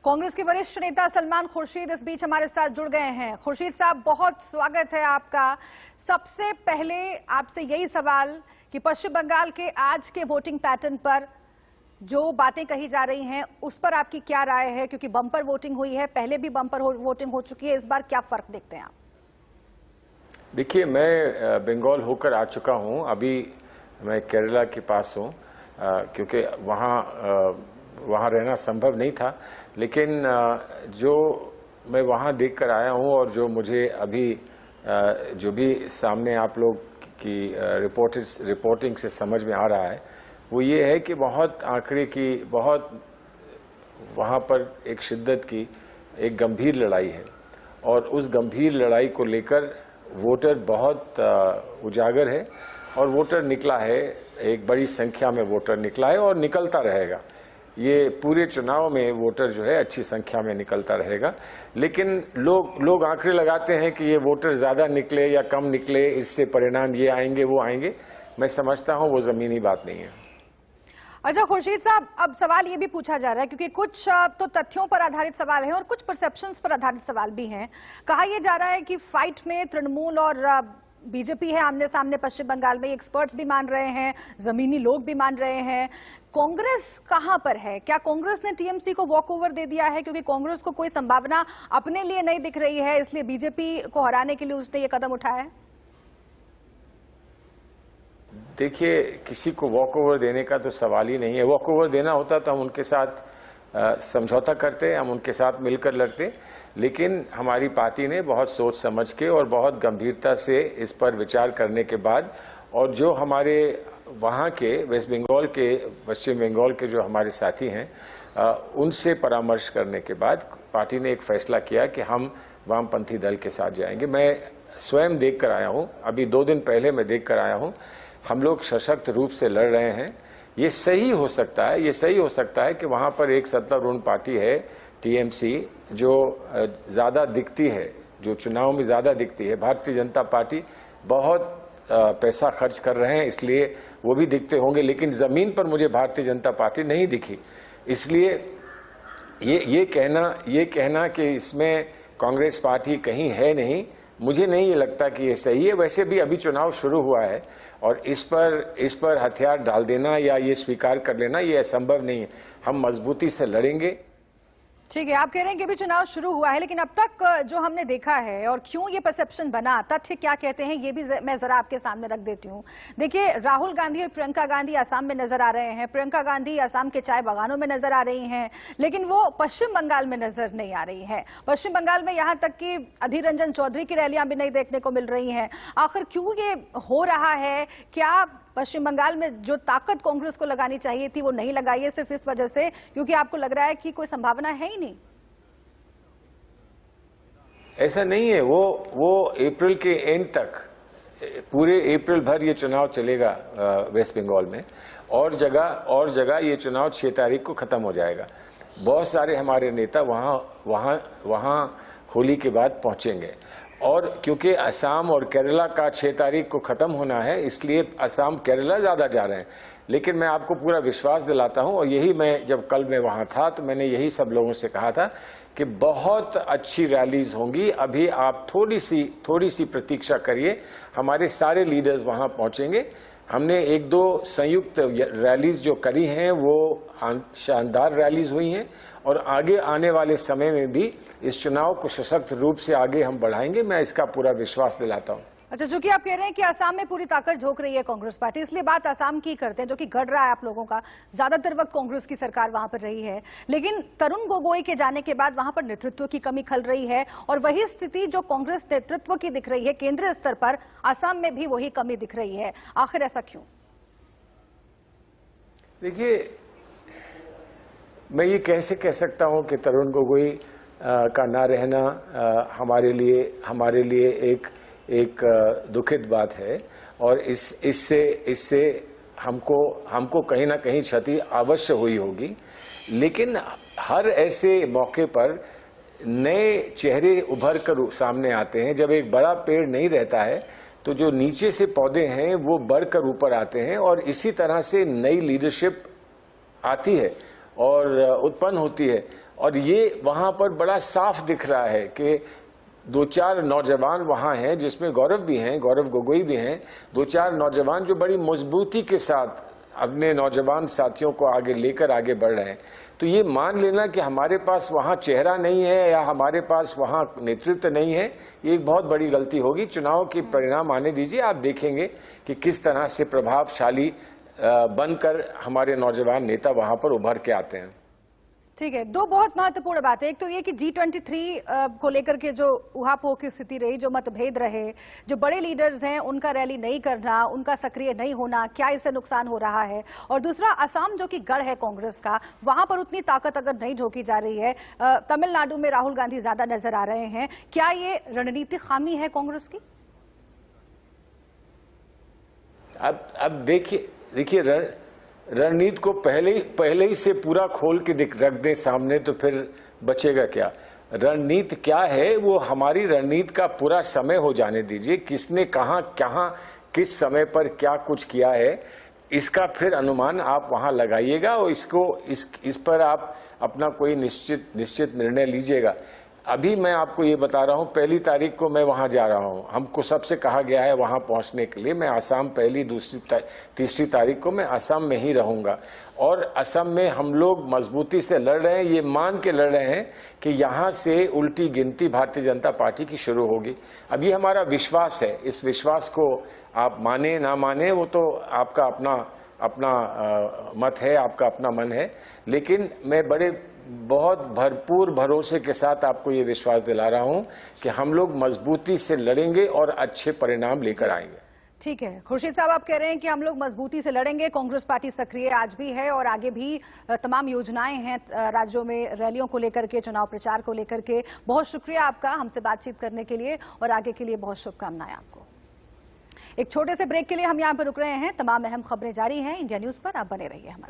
कांग्रेस के वरिष्ठ नेता सलमान खुर्शीद इस बीच हमारे साथ जुड़ गए हैं। खुर्शीद साहब, बहुत स्वागत है आपका। सबसे पहले आपसे यही सवाल कि पश्चिम बंगाल के आज के वोटिंग पैटर्न पर जो बातें कही जा रही हैं उस पर आपकी क्या राय है? क्योंकि बम्पर वोटिंग हुई है, पहले भी बम्पर वोटिंग हो चुकी है, इस बार क्या फर्क देखते हैं आप? देखिए, मैं बंगाल होकर आ चुका हूं। अभी मैं केरला के पास हूं, क्योंकि वहाँ रहना संभव नहीं था। लेकिन जो मैं वहाँ देखकर आया हूँ और जो मुझे अभी जो भी सामने आप लोग की रिपोर्टिंग से समझ में आ रहा है, वो ये है कि बहुत आंकड़े की, बहुत वहाँ पर एक शिद्दत की एक गंभीर लड़ाई है और उस गंभीर लड़ाई को लेकर वोटर बहुत उजागर है और वोटर निकला है। एक बड़ी संख्या में वोटर निकला है और निकलता रहेगा। ये पूरे चुनाव में वोटर जो है अच्छी संख्या में निकलता रहेगा। लेकिन लोग आंकड़े लगाते हैं कि ये वोटर ज़्यादा निकले या कम निकले, इससे परिणाम ये आएंगे वो आएंगे। मैं समझता हूँ वो ज़मीनी बात नहीं है। अच्छा खुर्शीद साहब, अब सवाल ये भी पूछा जा रहा है, क्योंकि कुछ तो तथ्यों पर आधारित सवाल है और कुछ परसेप्शंस पर आधारित सवाल भी हैं। कहा यह जा रहा है कि फाइट में तृणमूल और बीजेपी है आमने सामने पश्चिम बंगाल में। एक्सपर्ट्स भी मान रहे हैं, जमीनी लोग भी मान रहे हैं। कांग्रेस कहां पर है? क्या कांग्रेस ने टीएमसी को वॉक ओवर दे दिया है? क्योंकि कांग्रेस को कोई संभावना अपने लिए नहीं दिख रही है, इसलिए बीजेपी को हराने के लिए उसने ये कदम उठाया है। देखिए, किसी को वॉक ओवर देने का तो सवाल ही नहीं है। वॉक ओवर देना होता तो हम उनके साथ समझौता करते, हम उनके साथ मिलकर लड़ते। लेकिन हमारी पार्टी ने बहुत सोच समझ के और बहुत गंभीरता से इस पर विचार करने के बाद, और जो हमारे वहाँ के वेस्ट बंगाल के, पश्चिम बंगाल के जो हमारे साथी हैं, उनसे परामर्श करने के बाद पार्टी ने एक फैसला किया कि हम वामपंथी दल के साथ जाएंगे। मैं स्वयं देख कर आया हूँ, अभी 2 दिन पहले मैं देख कर आया हूँ। हम लोग सशक्त रूप से लड़ रहे हैं। ये सही हो सकता है, ये सही हो सकता है कि वहाँ पर एक सत्तारूढ़ पार्टी है टीएमसी, जो ज़्यादा दिखती है, जो चुनाव में ज़्यादा दिखती है। भारतीय जनता पार्टी बहुत पैसा खर्च कर रहे हैं, इसलिए वो भी दिखते होंगे। लेकिन ज़मीन पर मुझे भारतीय जनता पार्टी नहीं दिखी। इसलिए ये कहना कि इसमें कांग्रेस पार्टी कहीं है नहीं, मुझे नहीं ये लगता कि ये सही है। वैसे भी अभी चुनाव शुरू हुआ है और इस पर हथियार डाल देना या ये स्वीकार कर लेना ये असंभव नहीं है। हम मजबूती से लड़ेंगे। ठीक है, आप कह रहे हैं कि अभी चुनाव शुरू हुआ है, लेकिन अब तक जो हमने देखा है और क्यों ये परसेप्शन बना, तथ्य क्या कहते हैं, ये भी मैं जरा आपके सामने रख देती हूँ। देखिए, राहुल गांधी और प्रियंका गांधी असम में नजर आ रहे हैं। प्रियंका गांधी असम के चाय बागानों में नजर आ रही हैं, लेकिन वो पश्चिम बंगाल में नजर नहीं आ रही है। पश्चिम बंगाल में यहाँ तक कि अधीर रंजन चौधरी की रैलियां भी नहीं देखने को मिल रही हैं। आखिर क्यों ये हो रहा है? क्या पश्चिम बंगाल में जो ताकत कांग्रेस को लगानी चाहिए थी वो नहीं लगाई है, सिर्फ इस वजह से क्योंकि आपको लग रहा है कि कोई संभावना है ही नहीं? ऐसा नहीं है। वो अप्रैल के एंड तक, पूरे अप्रैल भर ये चुनाव चलेगा वेस्ट बंगाल में। और जगह ये चुनाव 6 तारीख को खत्म हो जाएगा। बहुत सारे हमारे नेता वहाँ होली के बाद पहुंचेंगे। और क्योंकि असम और केरला का 6 तारीख को खत्म होना है, इसलिए असम केरला ज़्यादा जा रहे हैं। लेकिन मैं आपको पूरा विश्वास दिलाता हूं, और यही मैं जब कल मैं वहां था तो मैंने यही सब लोगों से कहा था कि बहुत अच्छी रैलीज होंगी। अभी आप थोड़ी सी प्रतीक्षा करिए, हमारे सारे लीडर्स वहां पहुंचेंगे। हमने 1-2 संयुक्त रैलीज जो करी हैं वो शानदार रैलीज हुई हैं, और आगे आने वाले समय में भी इस चुनाव को सशक्त रूप से आगे हम बढ़ाएंगे। मैं इसका पूरा विश्वास दिलाता हूं। अच्छा, चूंकि आप कह रहे हैं कि असम में पूरी ताकत झोंक रही है कांग्रेस पार्टी, इसलिए बात असम की करते हैं, जो कि घट रहा है आप लोगों का। ज्यादातर वक्त कांग्रेस की सरकार वहां पर रही है, लेकिन तरुण गोगोई के जाने के बाद वहां पर नेतृत्व की कमी खल रही है, और वही स्थिति जो कांग्रेस नेतृत्व की दिख रही है केंद्रीय स्तर पर, असम में भी वही कमी दिख रही है। आखिर ऐसा क्यों? देखिए, मैं ये कैसे कह सकता हूं कि तरुण गोगोई का ना रहना हमारे लिए एक दुखित बात है, और इससे हमको कहीं ना कहीं क्षति अवश्य हुई होगी। लेकिन हर ऐसे मौके पर नए चेहरे उभर कर सामने आते हैं। जब एक बड़ा पेड़ नहीं रहता है तो जो नीचे से पौधे हैं वो बढ़कर ऊपर आते हैं, और इसी तरह से नई लीडरशिप आती है और उत्पन्न होती है। और ये वहां पर बड़ा साफ दिख रहा है कि 2-4 नौजवान वहां हैं, जिसमें गौरव भी हैं, गौरव गोगोई भी हैं, 2-4 नौजवान जो बड़ी मजबूती के साथ अपने नौजवान साथियों को आगे लेकर आगे बढ़ रहे हैं। तो ये मान लेना कि हमारे पास वहां चेहरा नहीं है या हमारे पास वहां नेतृत्व नहीं है, ये एक बहुत बड़ी गलती होगी। चुनाव के परिणाम आने दीजिए, आप देखेंगे कि किस तरह से प्रभावशाली बनकर हमारे नौजवान नेता वहां पर उभर के आते हैं। ठीक है, दो बहुत महत्वपूर्ण बातें, एक तो ये कि G23 को लेकर के जो उहापोह की स्थिति रही, जो मतभेद रहे, जो बड़े लीडर्स हैं उनका रैली नहीं करना, उनका सक्रिय नहीं होना, क्या इससे नुकसान हो रहा है, और दूसरा असम जो कि गढ़ है कांग्रेस का, वहां पर उतनी ताकत अगर नहीं झोंकी जा रही है, तमिलनाडु में राहुल गांधी ज्यादा नजर आ रहे हैं, क्या ये रणनीतिक खामी है कांग्रेस की? अब देखिए रणनीति को पहले ही से पूरा खोल के रख दें सामने, तो फिर बचेगा क्या? रणनीति क्या है, वो हमारी रणनीति का पूरा समय हो जाने दीजिए। किसने कहां किस समय पर क्या कुछ किया है, इसका फिर अनुमान आप वहां लगाइएगा और इस पर आप अपना कोई निश्चित निर्णय लीजिएगा। अभी मैं आपको ये बता रहा हूं, 1 तारीख को मैं वहां जा रहा हूं। हमको सबसे कहा गया है वहां पहुंचने के लिए। मैं असम 1, 2, 3 तारीख को मैं असम में ही रहूंगा और असम में हम लोग मजबूती से लड़ रहे हैं, ये मान के लड़ रहे हैं कि यहां से उल्टी गिनती भारतीय जनता पार्टी की शुरू होगी। अब ये हमारा विश्वास है, इस विश्वास को आप माने ना माने वो तो आपका अपना मत है, आपका अपना मन है, लेकिन मैं बहुत भरपूर भरोसे के साथ आपको ये विश्वास दिला रहा हूं कि हम लोग मजबूती से लड़ेंगे और अच्छे परिणाम लेकर आएंगे। ठीक है, खुर्शीद साहब आप कह रहे हैं कि हम लोग मजबूती से लड़ेंगे। कांग्रेस पार्टी सक्रिय आज भी है और आगे भी तमाम योजनाएं हैं राज्यों में, रैलियों को लेकर के, चुनाव प्रचार को लेकर के। बहुत शुक्रिया आपका हमसे बातचीत करने के लिए और आगे के लिए बहुत शुभकामनाएं आपको। एक छोटे से ब्रेक के लिए हम यहाँ पर रुक रहे हैं। तमाम अहम खबरें जारी हैं इंडिया न्यूज पर, आप बने रहिए हमारे